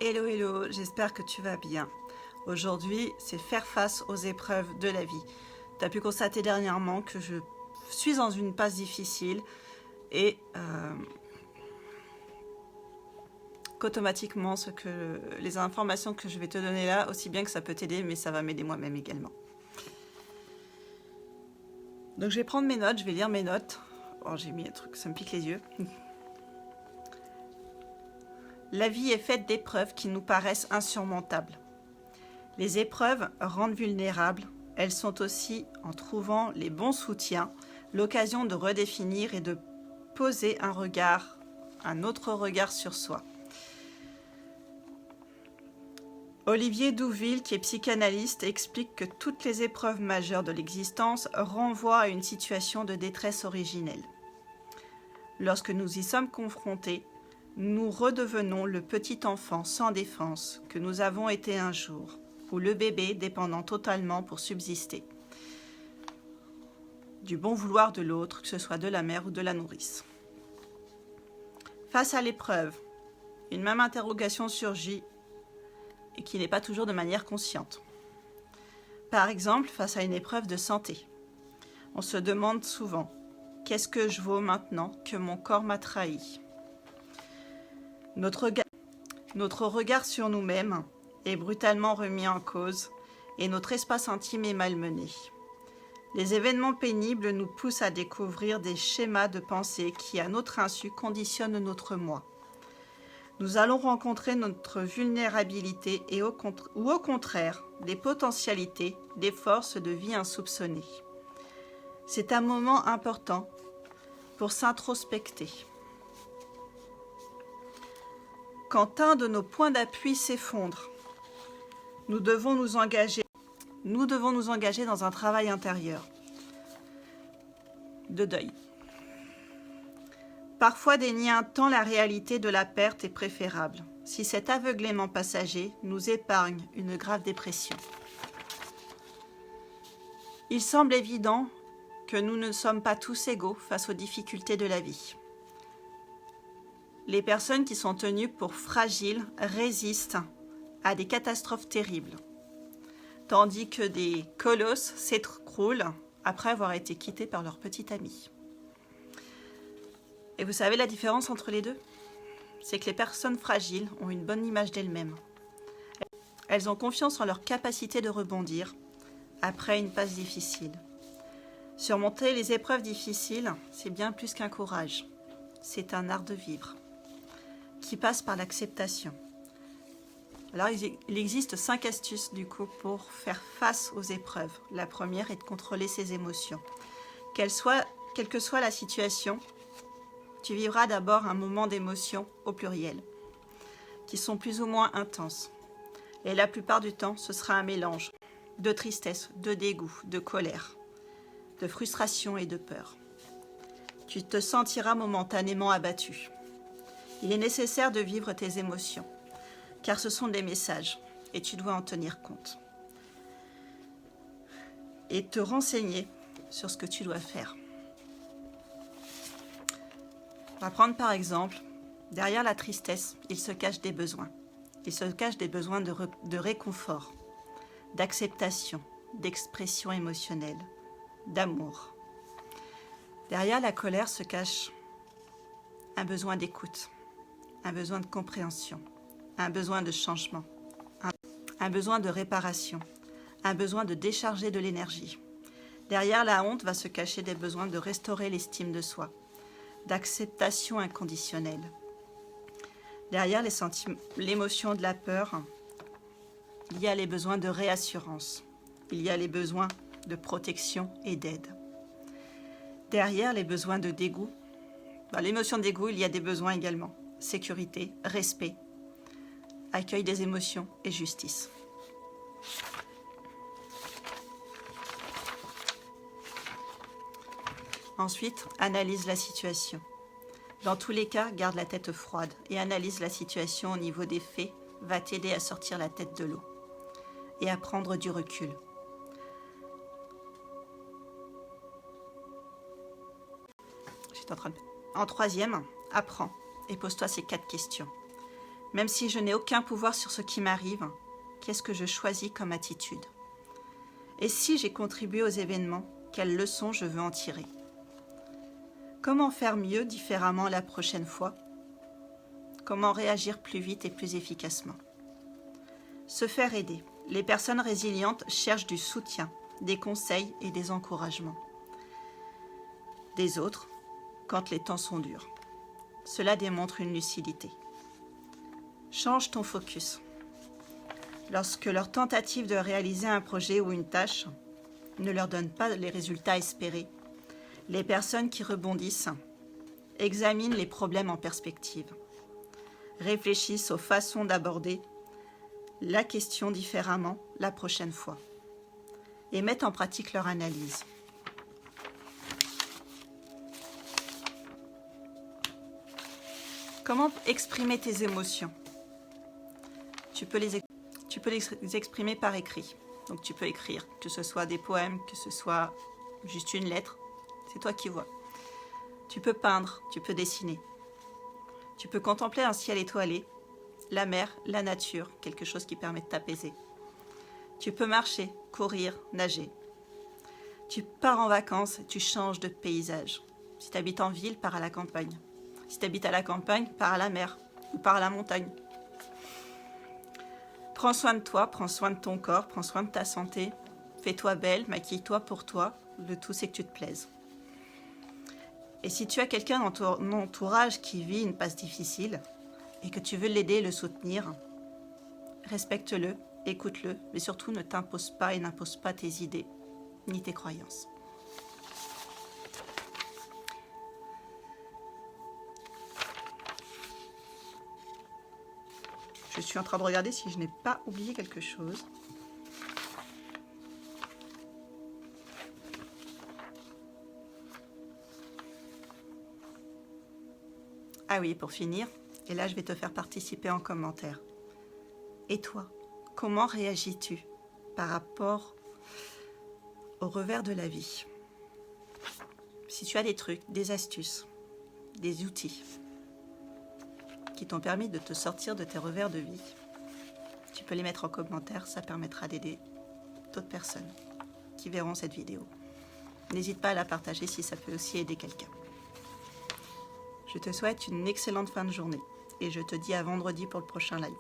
Hello, hello, j'espère que tu vas bien. Aujourd'hui, c'est faire face aux épreuves de la vie. Tu as pu constater dernièrement que je suis dans une passe difficile et qu'automatiquement, les informations que je vais te donner là, aussi bien que ça peut t'aider, mais ça va m'aider moi-même également. Donc je vais prendre mes notes, je vais lire mes notes. Oh, j'ai mis un truc, ça me pique les yeux. La vie est faite d'épreuves qui nous paraissent insurmontables. Les épreuves rendent vulnérables. Elles sont aussi, en trouvant les bons soutiens, l'occasion de redéfinir et de poser un autre regard sur soi. Olivier Douville, qui est psychanalyste, explique que toutes les épreuves majeures de l'existence renvoient à une situation de détresse originelle. Lorsque nous y sommes confrontés, nous redevenons le petit enfant sans défense que nous avons été un jour, ou le bébé dépendant totalement pour subsister du bon vouloir de l'autre, que ce soit de la mère ou de la nourrice. Face à l'épreuve, une même interrogation surgit et qui n'est pas toujours de manière consciente. Par exemple, face à une épreuve de santé, on se demande souvent « Qu'est-ce que je vaux maintenant que mon corps m'a trahi ?» Notre regard sur nous-mêmes est brutalement remis en cause et notre espace intime est malmené. Les événements pénibles nous poussent à découvrir des schémas de pensée qui, à notre insu, conditionnent notre moi. Nous allons rencontrer notre vulnérabilité ou au contraire, des potentialités, des forces de vie insoupçonnées. C'est un moment important pour s'introspecter. Quand un de nos points d'appui s'effondre, nous devons nous engager dans un travail intérieur de deuil. Parfois, dénier un temps la réalité de la perte est préférable, si cet aveuglement passager nous épargne une grave dépression. Il semble évident que nous ne sommes pas tous égaux face aux difficultés de la vie. Les personnes qui sont tenues pour fragiles résistent à des catastrophes terribles, tandis que des colosses s'écroulent après avoir été quittés par leur petit ami. Et vous savez la différence entre les deux ? C'est que les personnes fragiles ont une bonne image d'elles-mêmes. Elles ont confiance en leur capacité de rebondir après une passe difficile. Surmonter les épreuves difficiles, c'est bien plus qu'un courage. C'est un art de vivre qui passe par l'acceptation. Alors, il existe 5 astuces du coup pour faire face aux épreuves. La première est de contrôler ses émotions. Quelle que soit la situation, tu vivras d'abord un moment d'émotions au pluriel, qui sont plus ou moins intenses. Et la plupart du temps, ce sera un mélange de tristesse, de dégoût, de colère, de frustration et de peur. Tu te sentiras momentanément abattu. Il est nécessaire de vivre tes émotions, car ce sont des messages, et tu dois en tenir compte. Et te renseigner sur ce que tu dois faire. On va prendre par exemple, derrière la tristesse, il se cache des besoins. Il se cache des besoins de réconfort, d'acceptation, d'expression émotionnelle, d'amour. Derrière la colère se cache un besoin d'écoute, un besoin de compréhension, un besoin de changement, un besoin de réparation, un besoin de décharger de l'énergie. Derrière la honte va se cacher des besoins de restaurer l'estime de soi, d'acceptation inconditionnelle. Derrière l'émotion de la peur, il y a les besoins de réassurance, il y a les besoins de protection et d'aide. Derrière les besoins de dégoût, dans l'émotion de dégoût, il y a des besoins également. Sécurité, respect, accueil des émotions et justice. Ensuite, analyse la situation. Dans tous les cas, garde la tête froide et analyse la situation au niveau des faits va t'aider à sortir la tête de l'eau et à prendre du recul. En troisième, apprends et pose-toi ces 4 questions. Même si je n'ai aucun pouvoir sur ce qui m'arrive, qu'est-ce que je choisis comme attitude? Et si j'ai contribué aux événements, quelles leçons je veux en tirer? Comment faire mieux, différemment la prochaine fois? Comment réagir plus vite et plus efficacement? Se faire aider. Les personnes résilientes cherchent du soutien, des conseils et des encouragements des autres quand les temps sont durs. Cela démontre une lucidité. Change ton focus. Lorsque leur tentative de réaliser un projet ou une tâche ne leur donne pas les résultats espérés, les personnes qui rebondissent examinent les problèmes en perspective, réfléchissent aux façons d'aborder la question différemment la prochaine fois et mettent en pratique leur analyse. Comment exprimer tes émotions? Tu peux les exprimer par écrit. Donc tu peux écrire, que ce soit des poèmes, que ce soit juste une lettre. C'est toi qui vois. Tu peux peindre, tu peux dessiner. Tu peux contempler un ciel étoilé, la mer, la nature, quelque chose qui permet de t'apaiser. Tu peux marcher, courir, nager. Tu pars en vacances, tu changes de paysage. Si tu habites en ville, pars à la campagne. Si tu habites à la campagne, pars à la mer ou pars à la montagne. Prends soin de toi, prends soin de ton corps, prends soin de ta santé. Fais-toi belle, maquille-toi pour toi. Le tout, c'est que tu te plaises. Et si tu as quelqu'un dans ton entourage qui vit une passe difficile et que tu veux l'aider, le soutenir, respecte-le, écoute-le, mais surtout ne t'impose pas et n'impose pas tes idées ni tes croyances. Je suis en train de regarder si je n'ai pas oublié quelque chose. Ah oui, pour finir, et là je vais te faire participer en commentaire. Et toi, comment réagis-tu par rapport au revers de la vie? Si tu as des trucs, des astuces, des outils qui t'ont permis de te sortir de tes revers de vie, tu peux les mettre en commentaire, ça permettra d'aider d'autres personnes qui verront cette vidéo. N'hésite pas à la partager si ça peut aussi aider quelqu'un. Je te souhaite une excellente fin de journée et je te dis à vendredi pour le prochain live.